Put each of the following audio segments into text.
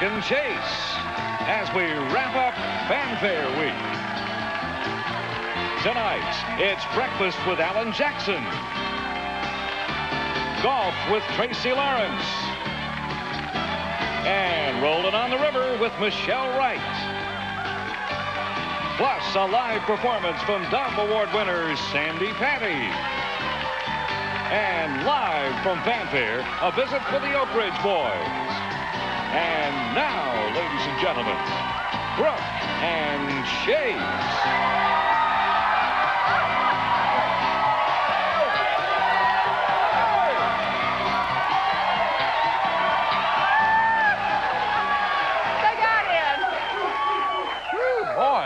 and Chase as we wrap up Fanfare Week. Tonight, it's breakfast with Alan Jackson, golf with Tracy Lawrence, and rolling on the river with Michelle Wright. Plus, a live performance from Dove Award winners Sandi Patty. And live from Fanfare, a visit for the Oak Ridge Boys. And now, ladies and gentlemen, CROOK and Chase.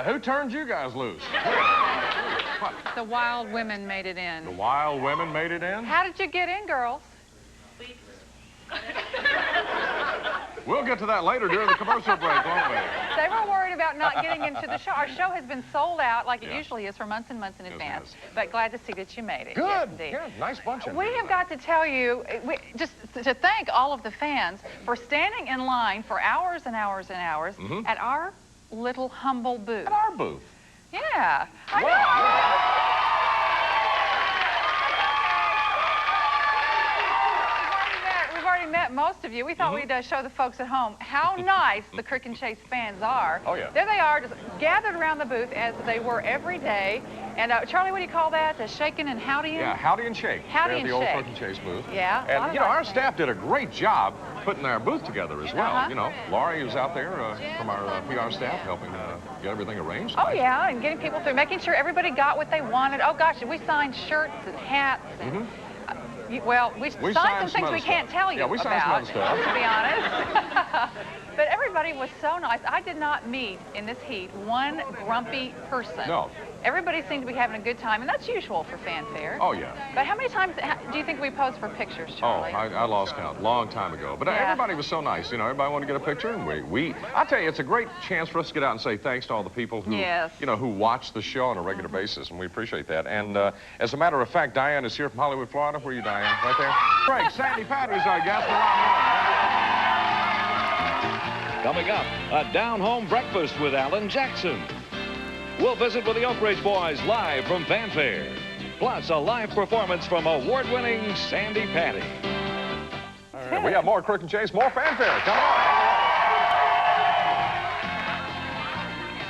Who turned you guys loose? What? The wild women made it in. The wild women made it in? How did you get in, girls? We'll get to that later during the commercial break, won't we? They were worried about not getting into the show. Our show has been sold out like it usually is for months and months in advance. But glad to see that you made it. Good. Yes, indeed. Yeah, nice bunch. We have got to tell you, just to thank all of the fans for standing in line for hours and hours and hours at our little humble booth. At our booth? Yeah. I know. We've already met most of you. We thought we'd show the folks at home how nice the CROOK and Chase fans are. Oh, yeah. There they are, just gathered around the booth as they were every day. And Charlie, what do you call that? The shaking and howdying? Yeah, howdy and shake. Howdy and the old shake. CROOK and Chase booth. Yeah. And, you know, our staff did a great job putting our booth together as well. You know, Laurie was out there from our PR staff helping get everything arranged. Oh, yeah, and getting people through, making sure everybody got what they wanted. Oh, goch, we signed shirts and hats. And, well, we signed some things we can't tell you about. Yeah, we signed some other stuff. To be honest. But everybody was so nice. I did not meet, in this heat, one grumpy person. No. Everybody seemed to be having a good time, and that's usual for Fanfare. Oh, yeah. But how many times do you think we posed for pictures, Charlie? Oh, I lost count a long time ago. But everybody was so nice. You know, everybody wanted to get a picture, and I tell you, it's a great chance for us to get out and say thanks to all the people who, you know, who watch the show on a regular basis, and we appreciate that. And as a matter of fact, Diane is here from Hollywood, Florida. Where are you, Diane? Right there? Great. Sandi Patty's our guest. Coming up, a down-home breakfast with Alan Jackson. We'll visit with the Oak Ridge Boys live from Fanfare. Plus, a live performance from award-winning Sandi Patty. All right, we have more CROOK and Chase, more Fanfare. Come on.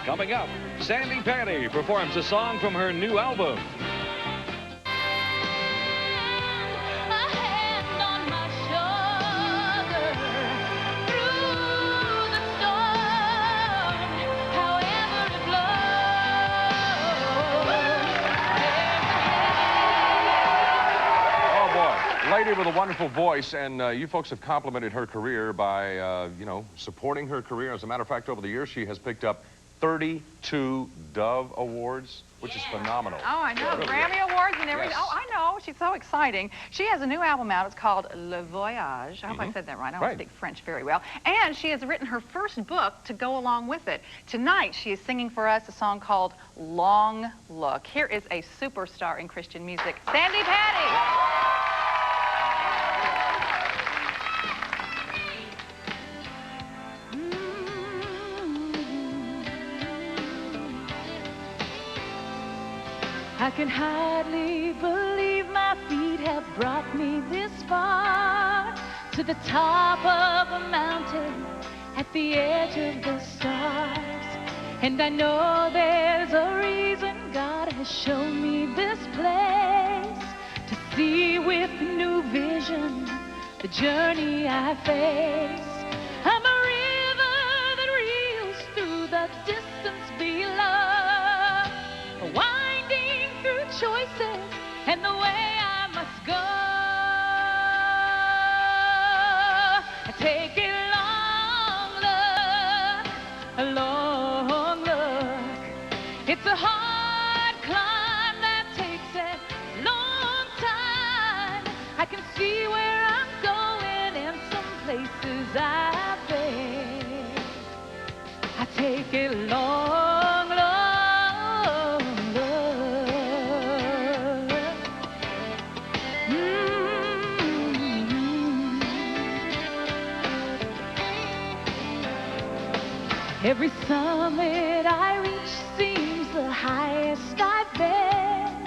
Coming up, Sandi Patty performs a song from her new album. Lady with a wonderful voice, and you folks have complimented her career by, you know, supporting her career. As a matter of fact, over the years, she has picked up 32 Dove Awards, which is phenomenal. Oh, I know. Really Grammy Awards and everything. Oh, I know. She's so exciting. She has a new album out. It's called Le Voyage. I hope I said that right. I don't speak French very well. And she has written her first book to go along with it. Tonight, she is singing for us a song called Long Look. Here is a superstar in Christian music, Sandi Patty. I can hardly believe my feet have brought me this far, to the top of a mountain at the edge of the stars. And I know there's a reason God has shown me this place, to see with new vision the journey I face. I'm a river that reels through the distance below, winding through choices and the way I must go. I take a long look. It's a hard climb that takes a long time. I can see where I'm going and some places I've been. I take a long look. Every summit I reach seems the highest I've been.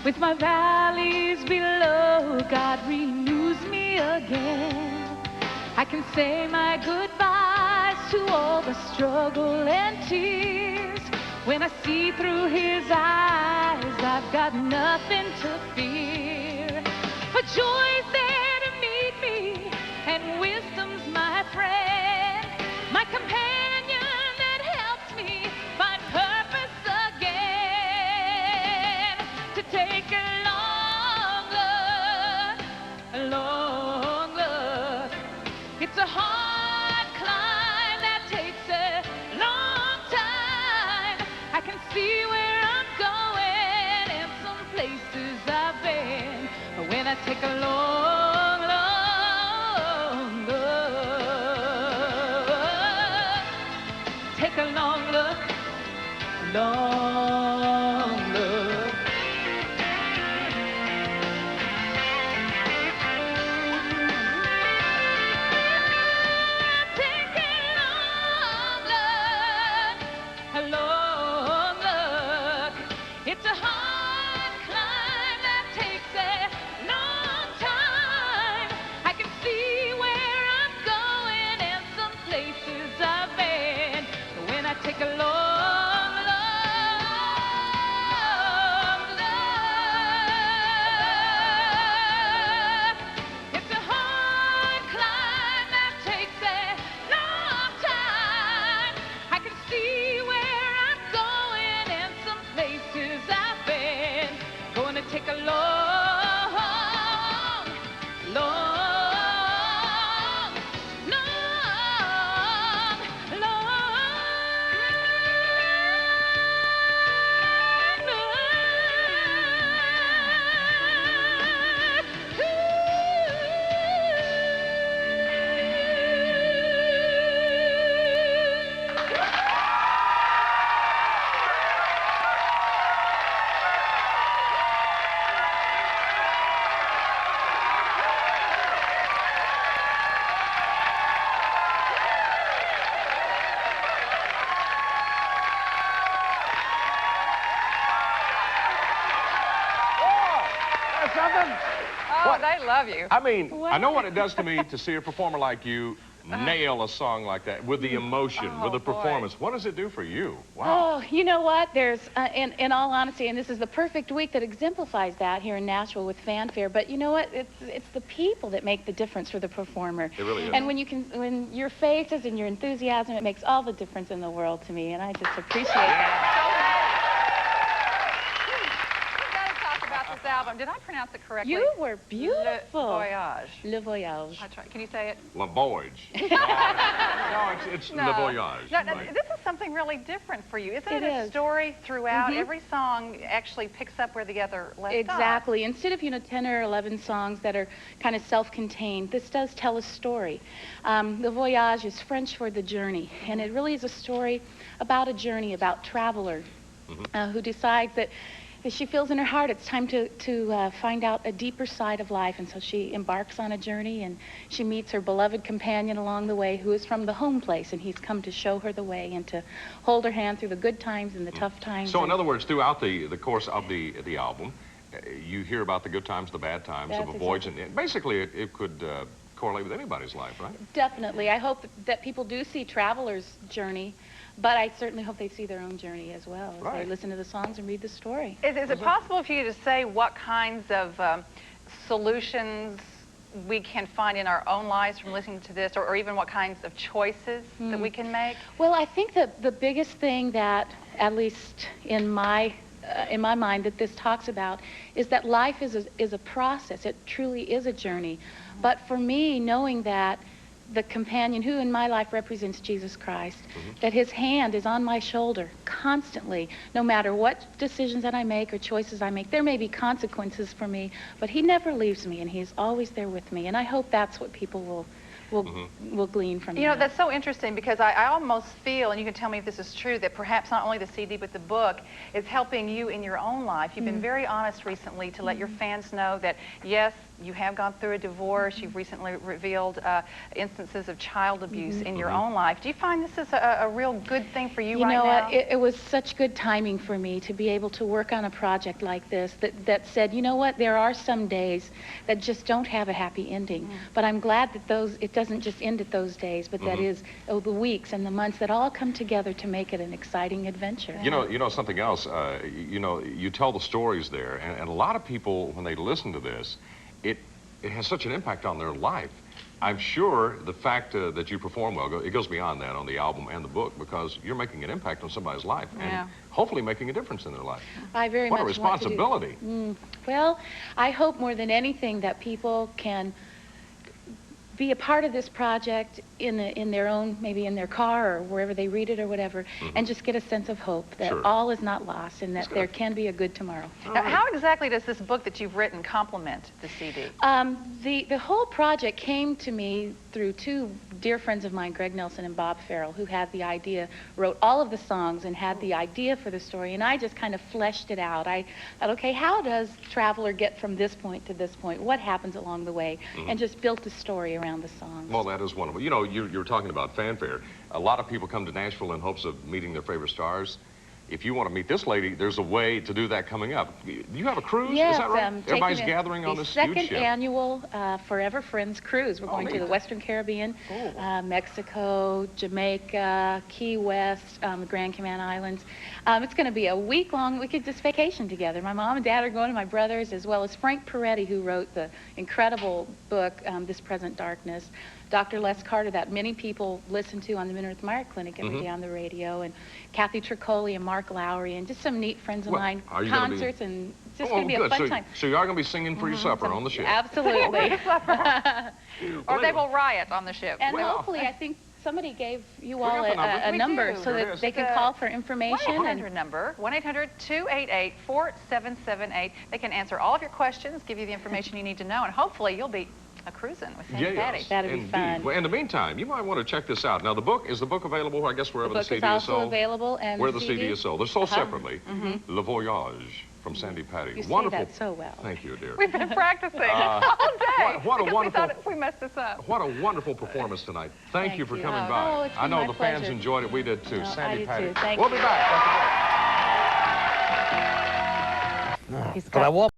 With my valleys below, God renews me again. I can say my goodbyes to all the struggle and tears. When I see through his eyes, I've got nothing to fear. For joy's there to meet me, and wisdom's my friend, my companion that helps me find purpose again. To take a long look. It's a hard climb that takes a long time. I can see where I'm going and some places I've been. But when I take a long look, take a long look, long look. It's a hard climb that takes a long time. I can see where I'm going and some places I've been. But when I take a long look, it's a hard climb that takes a long time. I can see where I'm going and some places I've been. Going to take a long, long Something? Oh, What? they love you. I mean, I know what it does to me to see a performer like you nail a song like that with the emotion, with the performance. What does it do for you? Wow. Oh, you know what? There's, in all honesty, and this is the perfect week that exemplifies that here in Nashville with Fanfare. But you know what? It's the people that make the difference for the performer. It really is. And when your faces and your enthusiasm, it makes all the difference in the world to me. And I just appreciate that. This album. Did I pronounce it correctly? You were beautiful. Le Voyage. Le Voyage. That's right. Can you say it? Le Voyage. No, it's Le Voyage. No, right. this is something really different for you. Isn't it a is. story throughout? Every song actually picks up where the other left off. Exactly. Instead of, 10 or 11 songs that are kind of self-contained, this does tell a story. Le Voyage is French for the journey, and it really is a story about a journey, about traveler who decides that she feels in her heart it's time to find out a deeper side of life, and so she embarks on a journey, and she meets her beloved companion along the way who is from the home place, and he's come to show her the way and to hold her hand through the good times and the tough times. So in other words, throughout the course of the album, you hear about the good times, the bad times of a voyage, and basically it could correlate with anybody's life, right? Definitely. I hope that people do see Traveler's journey, but I certainly hope they see their own journey as well as they listen to the songs and read the story. Is it possible for you to say what kinds of solutions we can find in our own lives from listening to this, or even what kinds of choices that we can make? Well, I think that the biggest thing that, at least in my mind, that this talks about is that life is a process. It truly is a journey. But for me, knowing that the companion who in my life represents Jesus Christ, that his hand is on my shoulder constantly, no matter what decisions that I make or choices I make. There may be consequences for me, but he never leaves me, and he's always there with me. And I hope that's what people will glean from that. That's so interesting, because I almost feel, and you can tell me if this is true, that perhaps not only the CD but the book is helping you in your own life. You've been very honest recently to let your fans know that, yes, you have gone through a divorce. You've recently revealed instances of child abuse in your own life. Do you find this is a real good thing for you right now? You know, it was such good timing for me to be able to work on a project like this that said, you know what, there are some days that just don't have a happy ending. But I'm glad that it doesn't just end at those days, but that is the weeks and the months that all come together to make it an exciting adventure. You know something else, you know, you tell the stories there, and a lot of people, when they listen to this, it has such an impact on their life. I'm sure the fact that you perform well, it goes beyond that on the album and the book, because you're making an impact on somebody's life and hopefully making a difference in their life. I very much want to do. What a responsibility. Well, I hope more than anything that people can be a part of this project in their own, maybe in their car or wherever they read it or whatever, and just get a sense of hope that all is not lost and that there can be a good tomorrow. Now, how exactly does this book that you've written complement the CD? The whole project came to me through two dear friends of mine, Greg Nelson and Bob Farrell, who had the idea, wrote all of the songs and had the idea for the story, and I just kind of fleshed it out. I thought, okay, how does Traveler get from this point to this point? What happens along the way? And just built a story around the songs. Well, that is wonderful. You know, you're talking about fanfare. A lot of people come to Nashville in hopes of meeting their favorite stars. If you want to meet this lady, there's a way to do that coming up. You have a cruise? Yes, is that right? Everybody's gathering on this huge ship. The second annual Forever Friends cruise. We're going to the Western Caribbean, Mexico, Jamaica, Key West, the Grand Cayman Islands. It's going to be a week-long, we could just vacation together. My mom and dad are going, and my brothers, as well as Frank Peretti, who wrote the incredible book, This Present Darkness. Dr. Les Carter, that many people listen to on the Minirth Meyer Clinic every day on the radio, and Kathy Tricoli and Mark Lowry, and just some neat friends of mine, concerts, and it's just going to be a fun time. So you are going to be singing for your supper on the ship? Absolutely. Or they will riot on the ship. And hopefully, I think somebody gave you all a number so that they can call for information. 1-800 number, 1-800-288-4778. They can answer all of your questions, give you the information you need to know, and hopefully you'll be cruising with Sandi Patty. That'd be fun. Well, in the meantime, you might want to check this out. Now, is the book available, I guess, wherever the CD is sold? The book is also available, and where the CD is sold. They're sold separately. Le Voyage from Sandi Patty. You wonderful. say that so well. Thank you, dear. We've been practicing all day. What a wonderful. We thought we messed this up. What a wonderful performance tonight. Thank you for coming by. I know the fans enjoyed it. We did too. Sandi Patty. Thank we'll be back. you.